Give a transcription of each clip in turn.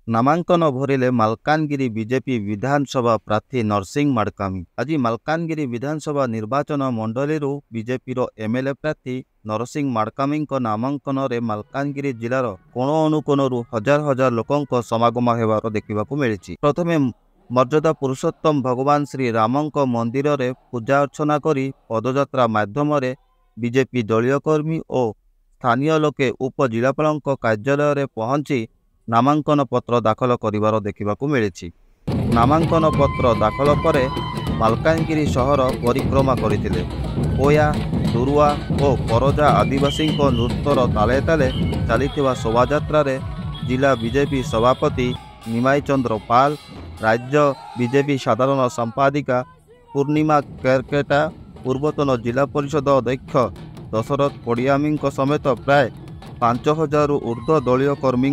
नामांकन भरिले मालकानगिरी बीजेपी विधानसभा प्रार्थी नरसिंह माडकामी। आज मालकानगिरी विधानसभा निर्वाचन मंडली बीजेपी एमएलए प्रार्थी नरसिंह माडकामी नामांकन रे मालकानगिरी जिलार कोण अनुकोणरू हजार हजार लोकों समागम होबार देखा मिली। प्रथमे मर्यादा पुरुषोत्तम भगवान श्री रामंक मंदिर रे पूजा अर्चना करी पदयात्रा माध्यम बीजेपी दलीय कर्मी और स्थानीय लोके उपजिलापाल कार्यालय रे पहुंची नामांकन पत्र दाखल करिवार देखा मिली। नामांकन पत्र दाखल पर मालकानगिरी शहर परिक्रमा करथिले। ओया दुरुआ और परजा आदिवासी नृत्यर ताले ताले चलता शोभायात्रा रे जिला बीजेपी सभापति निमाई चंद्र पाल, राज्य बीजेपी साधारण संपादिका पूर्णिमा केरकेटा, पूर्वतन जिला परिषद अध्यक्ष दशरथ पड़ियामी समेत प्राय 5000 ऊर्ध्व दलीय कर्मी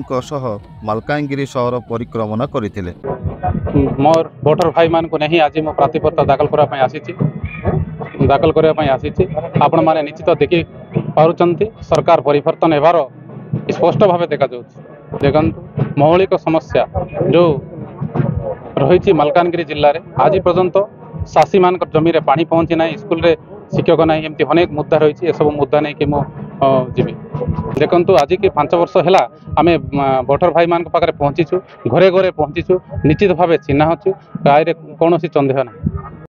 मालकानगिरी शहर परिक्रमण करते। मोर वोटर भाई मान को नहीं आज मो प्रार्थीपत्र दाखल करने आपण मैंने निश्चित देखि पारुचंती सरकार परिवर्तन हेबार स्पष्ट भाव देखा देखु। मौलिक समस्या जो रही मालकानगिरी जिले में आज पर्यंत चाषी मान जमी रे पानी पहुँची ना, स्कूल रे शिक्षक ना, एमती अनेक मुद्दा रही है। सब मुद्दा नहीं कि मुझे देखु आज की 5 वर्ष है आम वोटर भाई मान पाखे पहुँचीचु, घरे घरे पहुँचीचु, निश्चित भाव चिन्हा अच्छु, गाय कौन सन्देह ना।